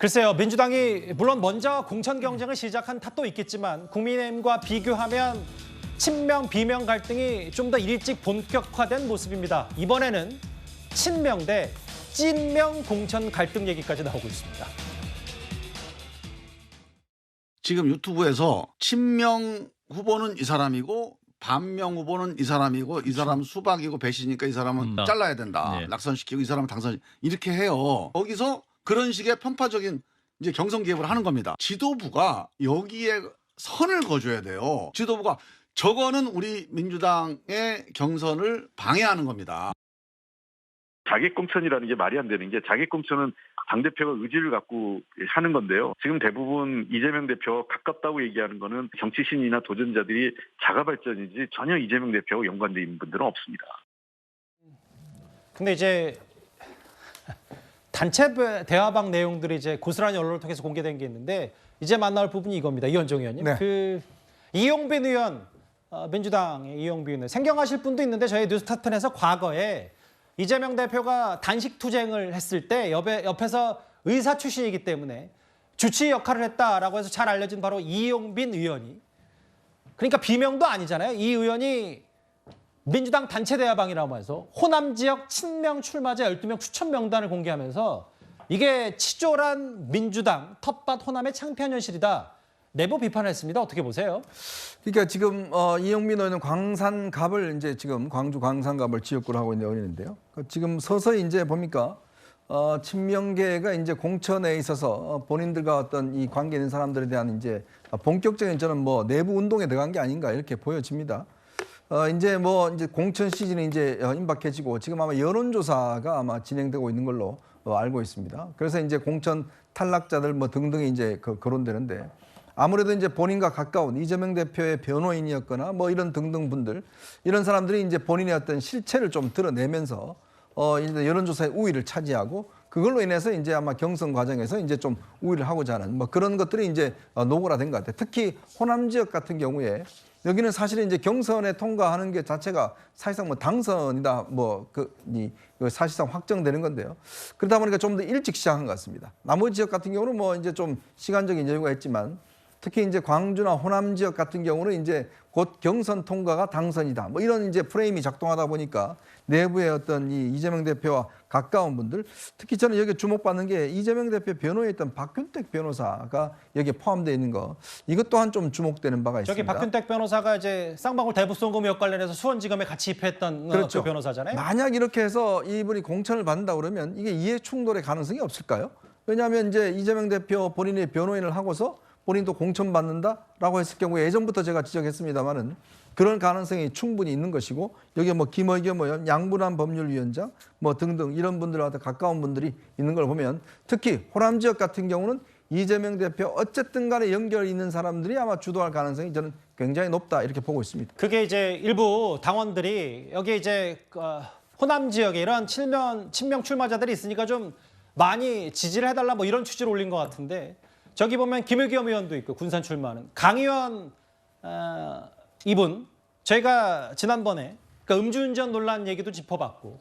글쎄요, 민주당이 물론 먼저 공천 경쟁을 시작한 탓도 있겠지만 국민의힘과 비교하면 친명, 비명 갈등이 좀 더 일찍 본격화된 모습입니다. 이번에는 친명 대 찐명 공천 갈등 얘기까지 나오고 있습니다. 지금 유튜브에서 친명 후보는 이 사람이고 반명 후보는 이 사람이고 이 사람 수박이고 배신이니까 이 사람은 잘라야 된다. 네. 낙선시키고 이 사람은 당선 이렇게 해요. 거기서 그런 식의 편파적인 이제 경선 개입을 하는 겁니다. 지도부가 여기에 선을 그어줘야 돼요. 지도부가 저거는 우리 민주당의 경선을 방해하는 겁니다. 자객공천이라는 게 말이 안 되는 게 자객공천은 당대표가 의지를 갖고 하는 건데요. 지금 대부분 이재명 대표와 가깝다고 얘기하는 거는 정치 신인이나 도전자들이 자가 발전이지 전혀 이재명 대표하고 연관되어 있는 분들은 없습니다. 근데 이제 단체 대화방 내용들이 이제 고스란히 언론을 통해서 공개된 게 있는데 이제 만나볼 부분이 이겁니다. 이현정 의원님. 네. 그 이용빈 의원, 민주당의 이용빈 의원 생경하실 분도 있는데 저희 뉴스타트에서 과거에 이재명 대표가 단식 투쟁을 했을 때 옆에서 의사 출신이기 때문에 주치 역할을 했다라고 해서 잘 알려진 바로 이용빈 의원이, 그러니까 비명도 아니잖아요. 이 의원이 민주당 단체 대화방이라고 해서 호남 지역 친명 출마자 12명 추천 명단을 공개하면서 이게 치졸한 민주당 텃밭 호남의 창피한 현실이다. 내부 비판을 했습니다. 어떻게 보세요? 그러니까 지금 이용민 의원은 광산갑을 이제 지금 광주 광산갑을 지역구로 하고 있는 의원인데요. 지금 서서히 이제 보니까 친명계가 이제 공천에 있어서 본인들과 어떤 이 관계 있는 사람들에 대한 이제 본격적인 저는 뭐 내부 운동에 들어간 게 아닌가 이렇게 보여집니다. 이제 공천 시즌이 이제 임박해지고 지금 아마 여론조사가 아마 진행되고 있는 걸로 알고 있습니다. 그래서 이제 공천 탈락자들 뭐 등등이 이제 거론되는데 아무래도 이제 본인과 가까운 이재명 대표의 변호인이었거나 뭐 이런 등등 분들, 이런 사람들이 이제 본인의 어떤 실체를 좀 드러내면서 이제 여론조사의 우위를 차지하고 그걸로 인해서 이제 아마 경선 과정에서 이제 좀 우위를 하고자 하는 뭐 그런 것들이 이제 노골화된 것 같아요. 특히 호남 지역 같은 경우에 여기는 사실은 이제 경선에 통과하는 게 자체가 사실상 뭐 당선이다 사실상 확정되는 건데요. 그러다 보니까 좀 더 일찍 시작한 것 같습니다. 나머지 지역 같은 경우는 뭐 이제 좀 시간적인 여유가 있지만 특히 이제 광주나 호남 지역 같은 경우는 이제 곧 경선 통과가 당선이다. 뭐 이런 이제 프레임이 작동하다 보니까 내부의 어떤 이 이재명 대표와 가까운 분들, 특히 저는 여기 주목받는 게 이재명 대표 변호했던 박균택 변호사가 여기에 포함되어 있는 거. 이것 또한 좀 주목되는 바가 있습니다. 저기 박균택 변호사가 이제 쌍방울 대북송금 관련해서 수원지검에 같이 입회했던 그렇죠. 그 변호사잖아요. 만약 이렇게 해서 이분이 공천을 받는다 그러면 이게 이해 충돌의 가능성이 없을까요? 왜냐하면 이제 이재명 대표 본인이 변호인을 하고서 본인도 공천받는다라고 했을 경우에 예전부터 제가 지적했습니다마는 그런 가능성이 충분히 있는 것이고 여기에 뭐 김의겸 의원, 양분한 법률위원장 뭐 등등 이런 분들한테 가까운 분들이 있는 걸 보면 특히 호남 지역 같은 경우는 이재명 대표 어쨌든 간에 연결이 있는 사람들이 아마 주도할 가능성이 저는 굉장히 높다 이렇게 보고 있습니다. 그게 이제 일부 당원들이 여기 이제 호남 지역에 이런 친명 출마자들이 있으니까 좀 많이 지지를 해달라 뭐 이런 취지로 올린 것 같은데 저기 보면 김의겸 의원도 있고 군산 출마하는 강 의원 이분 저희가 지난번에 그 음주운전 논란 얘기도 짚어봤고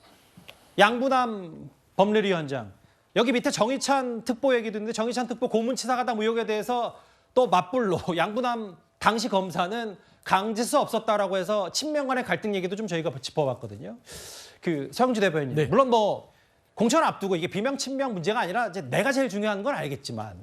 양부남 법률위원장 여기 밑에 정의찬 특보 얘기도 있는데 정의찬 특보 고문치사가당 의혹에 대해서 또 맞불로 양부남 당시 검사는 강지수 없었다라고 해서 친명 간의 갈등 얘기도 좀 저희가 짚어봤거든요. 그 서영주 대변인 네. 물론 뭐 공천 앞두고 이게 비명 친명 문제가 아니라 이제 내가 제일 중요한 건 알겠지만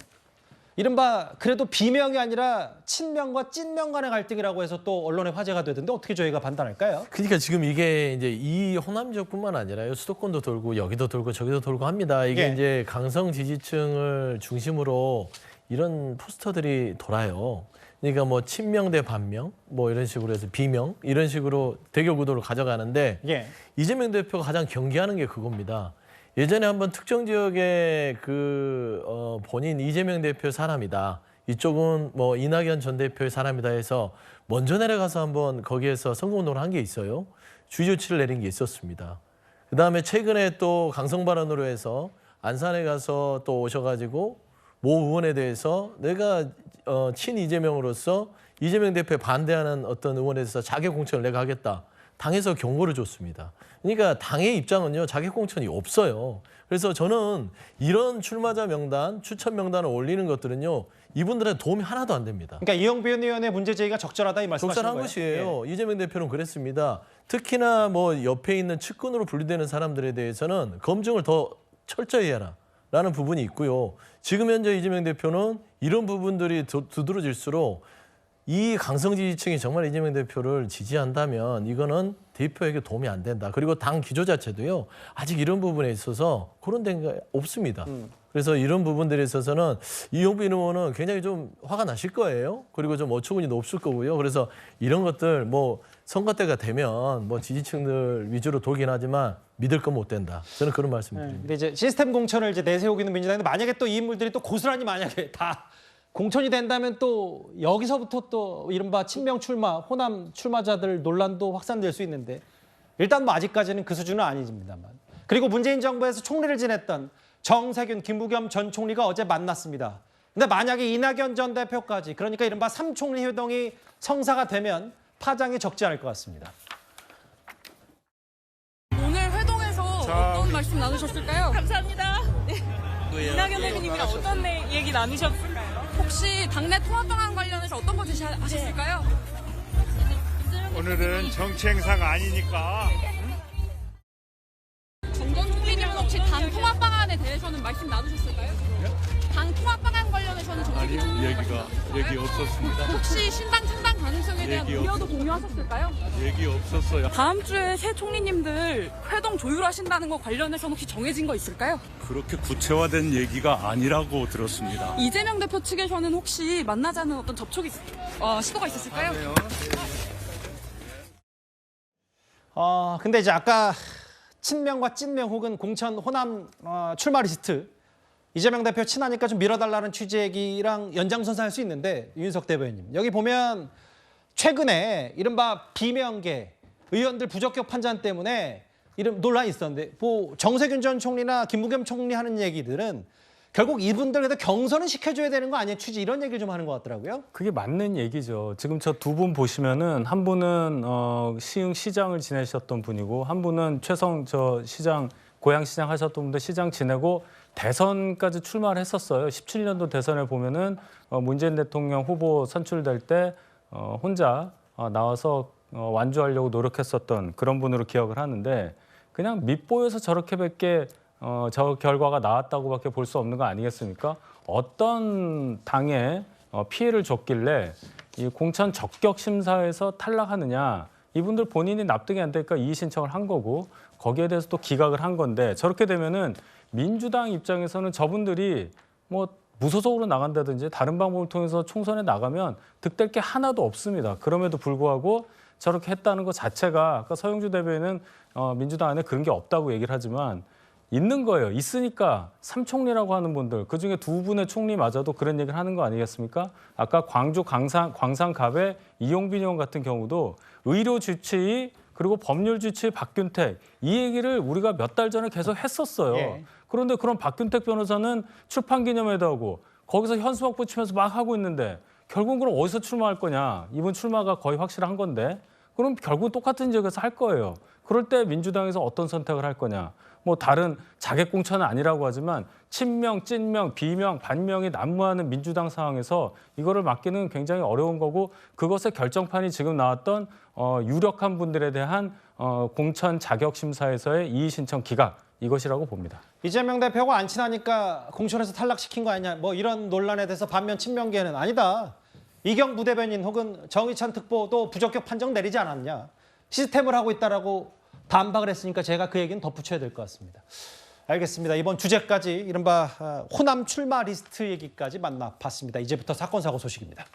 이른바 그래도 비명이 아니라 친명과 찐명 간의 갈등이라고 해서 또 언론에 화제가 되던데 어떻게 저희가 판단할까요? 그러니까 지금 이게 이제 이 호남 지역뿐만 아니라요. 수도권도 돌고 여기도 돌고 저기도 돌고 합니다. 이게 예. 이제 강성 지지층을 중심으로 이런 포스터들이 돌아요. 그러니까 뭐 친명 대 반명 뭐 이런 식으로 해서 비명 이런 식으로 대결 구도를 가져가는데 예. 이재명 대표가 가장 경계하는 게 그겁니다. 예전에 한번 특정 지역의 본인 이재명 대표 사람이다. 이쪽은 뭐 이낙연 전 대표의 사람이다 해서 먼저 내려가서 한번 거기에서 선거운동을 한 게 있어요. 주의 조치를 내린 게 있었습니다. 그다음에 최근에 또 강성 발언으로 해서 안산에 가서 또 오셔가지고 모 의원에 대해서 내가 친 이재명으로서 이재명 대표에 반대하는 어떤 의원에 대해서 자객 공천을 내가 하겠다. 당에서 경고를 줬습니다. 그러니까 당의 입장은요, 자객 공천이 없어요. 그래서 저는 이런 출마자 명단, 추천 명단을 올리는 것들은요, 이분들한테 도움이 하나도 안 됩니다. 그러니까 이영빈 의원의 문제 제기가 적절하다 이 말씀하시는 적절한 거예요? 것이에요. 이재명 대표는 그랬습니다. 특히나 뭐 옆에 있는 측근으로 분류되는 사람들에 대해서는 검증을 더 철저히 해라라는 부분이 있고요. 지금 현재 이재명 대표는 이런 부분들이 두드러질수록 이 강성 지지층이 정말 이재명 대표를 지지한다면 이거는 대표에게 도움이 안 된다. 그리고 당 기조 자체도요. 아직 이런 부분에 있어서 그런 데가 없습니다. 그래서 이런 부분들에 있어서는 이용빈 의원은 굉장히 좀 화가 나실 거예요. 그리고 좀 어처구니도 없을 거고요. 그래서 이런 것들 뭐 선거 때가 되면 뭐 지지층들 위주로 돌긴 하지만 믿을 건 못 된다. 저는 그런 말씀드립니다. 근데 이제 시스템 공천을 이제 내세우고 있는 민주당인데 만약에 또 이 인물들이 또 고스란히 만약에 다 공천이 된다면 또 여기서부터 또 이른바 친명 출마, 호남 출마자들 논란도 확산될 수 있는데 일단 뭐 아직까지는 그 수준은 아니집니다만. 그리고 문재인 정부에서 총리를 지냈던 정세균, 김부겸 전 총리가 어제 만났습니다. 근데 만약에 이낙연 전 대표까지 그러니까 이른바 3총리 회동이 성사가 되면 파장이 적지 않을 것 같습니다. 오늘 회동에서 어떤 말씀 나누셨을까요? 감사합니다. 이낙연 대표님이랑 어떤 얘기 나누셨을까요? 혹시 당내 통합 방안 관련해서 어떤 거 제시하셨을까요? 오늘은 정치 행사가 아니니까. 정 전 총리님은 혹시 당 통합 방안에 대해서는 말씀 나누셨을까요? 당 통합 방안 관련해서는 아니, 정세균 얘기 없었습니다. 혹시 신당 창당 가능성에 대한 얘기 우려도 공유하셨을까요? 얘기 없었어요. 다음 주에 새 총리님들 회동 조율하신다는 거 관련해서는 혹시 정해진 거 있을까요? 그렇게 구체화된 얘기가 아니라고 들었습니다. 이재명 대표 측에서는 혹시 만나자는 어떤 시도가 있었을까요? 근데 이제 아까 친명과 찐명 혹은 공천 호남 출마 리스트 이재명 대표 친하니까 좀 밀어달라는 취지 얘기랑 연장선상할 수 있는데 윤석 대변인 여기 보면 최근에 이른바 비명계 의원들 부적격 판단 때문에 이런 논란이 있었는데 뭐 정세균 전 총리나 김부겸 총리 하는 얘기들은 결국 이분들에도 경선은 시켜줘야 되는 거 아니에요? 취지 이런 얘기를 좀 하는 것 같더라고요. 그게 맞는 얘기죠. 지금 저 두 분 보시면은 한 분은 시흥 시장을 지내셨던 분이고 한 분은 최성 저 시장 고양시장 하셨던 분도 시장 지내고 대선까지 출마를 했었어요. 17년도 대선에 보면은 문재인 대통령 후보 선출될 때 혼자 나와서 완주하려고 노력했었던 그런 분으로 기억을 하는데 그냥 밑보여서 저렇게밖에 저 결과가 나왔다고밖에 볼 수 없는 거 아니겠습니까? 어떤 당에 피해를 줬길래 이 공천 적격 심사에서 탈락하느냐? 이분들 본인이 납득이 안 되니까 이의 신청을 한 거고 거기에 대해서 또 기각을 한 건데 저렇게 되면은 민주당 입장에서는 저분들이 뭐 무소속으로 나간다든지 다른 방법을 통해서 총선에 나가면 득될 게 하나도 없습니다. 그럼에도 불구하고 저렇게 했다는 것 자체가 아까 서영주 대변인은 민주당 안에 그런 게 없다고 얘기를 하지만 있는 거예요. 있으니까 삼총리라고 하는 분들 그중에 두 분의 총리마저도 그런 얘기를 하는 거 아니겠습니까? 아까 광주 광산갑의 이용빈 의원 같은 경우도 의료 주치의 그리고 법률 주치의 박균택 이 얘기를 우리가 몇 달 전에 계속 했었어요. 예. 그런데 그런 박균택 변호사는 출판 기념회도 하고 거기서 현수막 붙이면서 막 하고 있는데 결국은 그럼 어디서 출마할 거냐? 이번 출마가 거의 확실한 건데 그럼 결국 똑같은 지역에서 할 거예요. 그럴 때 민주당에서 어떤 선택을 할 거냐? 뭐 다른 자객 공천은 아니라고 하지만 친명, 찐명, 비명, 반명이 난무하는 민주당 상황에서 이거를 막기는 굉장히 어려운 거고 그것의 결정판이 지금 나왔던 유력한 분들에 대한 공천 자격 심사에서의 이의 신청 기각 이것이라고 봅니다. 이재명 대표가 안 친하니까 공천에서 탈락시킨 거 아니냐 뭐 이런 논란에 대해서 반면 친명계는 아니다. 이경 부대변인 혹은 정의찬 특보도 부적격 판정 내리지 않았냐. 시스템을 하고 있다라고 반박을 했으니까 제가 그 얘기는 덧붙여야 될 것 같습니다. 알겠습니다. 이번 주제까지 이른바 호남 출마 리스트 얘기까지 만나봤습니다. 이제부터 사건 사고 소식입니다.